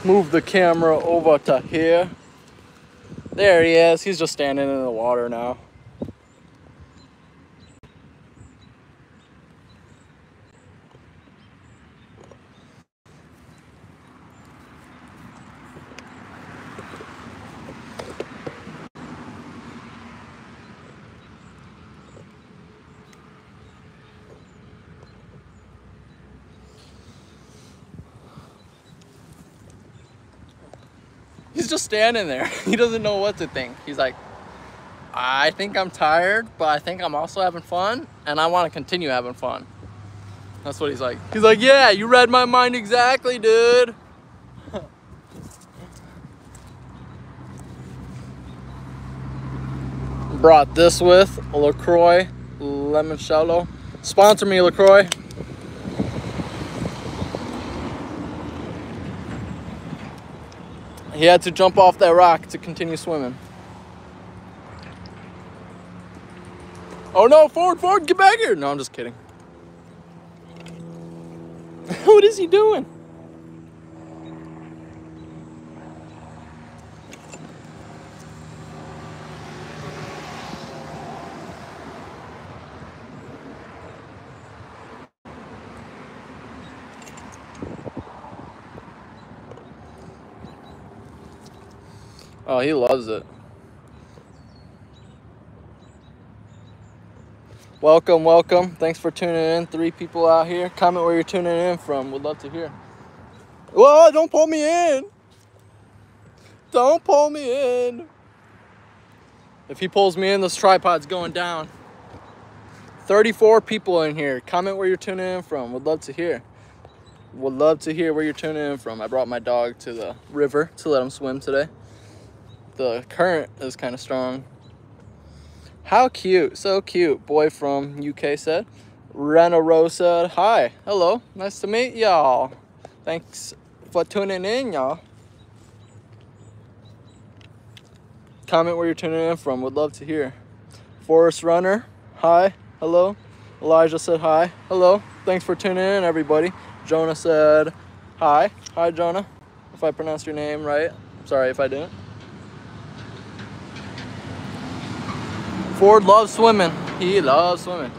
Move the camera over to here. There he is. He's just standing in the water now. He's just standing there. He doesn't know what to think. He's like, I think I'm tired, but I think I'm also having fun, and I want to continue having fun. That's what he's like. He's like, yeah, you read my mind exactly, dude. Brought this with LaCroix Limoncello. Sponsor me, LaCroix. He had to jump off that rock to continue swimming. Oh no, Ford, get back here. No, I'm just kidding. What is he doing? Oh, he loves it. Welcome, welcome. Thanks for tuning in. 3 people out here. Comment where you're tuning in from. Would love to hear. Whoa, don't pull me in. Don't pull me in. If he pulls me in, this tripod's going down. 34 people in here. Comment where you're tuning in from. Would love to hear. Would love to hear where you're tuning in from. I brought my dog to the river to let him swim today. The current is kind of strong. How cute. So cute. Boy from UK said. Rena Rose said, hi. Hello. Nice to meet y'all. Thanks for tuning in, y'all. Comment where you're tuning in from. Would love to hear. Forest Runner. Hi. Hello. Elijah said hi. Hello. Thanks for tuning in, everybody. Jonah said hi. Hi, Jonah. If I pronounced your name right. Sorry if I didn't. Ford loves swimming. He loves swimming.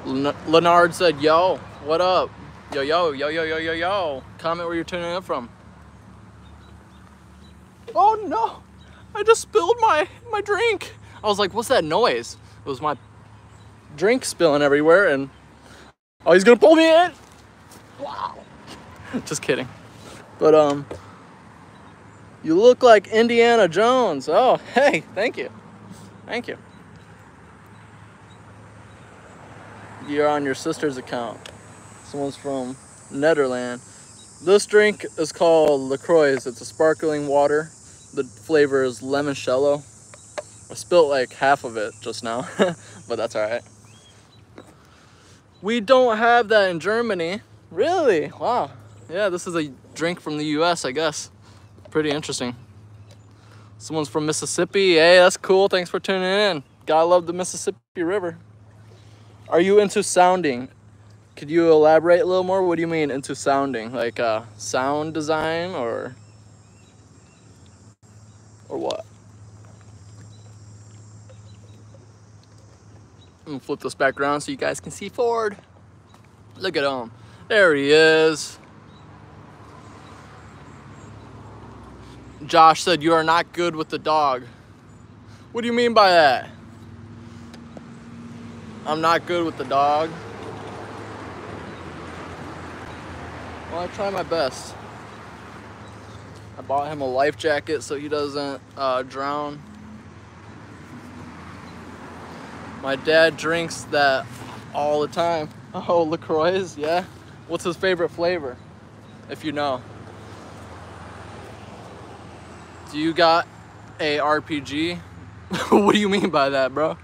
Leonard said, yo, what up? Yo, yo, yo, yo, yo, yo, yo. Comment where you're tuning in from. Oh no, I just spilled my drink. I was like, what's that noise? It was my drink spilling everywhere, and oh, he's gonna pull me in. Wow. Just kidding. But you look like Indiana Jones. Oh, hey, thank you. Thank you. You're on your sister's account. Someone's from Netherlands. This drink is called LaCroix. It's a sparkling water. The flavor is limoncello. I spilled like half of it just now, but that's all right. We don't have that in Germany. Really? Wow. Yeah, this is a drink from the US, I guess. Pretty interesting. Someone's from Mississippi. Hey, that's cool. Thanks for tuning in. Gotta love the Mississippi River. Are you into sounding? Could you elaborate a little more? What do you mean into sounding? Like sound design or what? I'm gonna flip this back around so you guys can see Ford. Look at him. There he is. Josh said, you are not good with the dog. What do you mean by that? I'm not good with the dog. Well, I try my best. I bought him a life jacket so he doesn't drown. My dad drinks that all the time. Oh, LaCroix, yeah. What's his favorite flavor, if you know? Do you got a RPG? What do you mean by that, bro?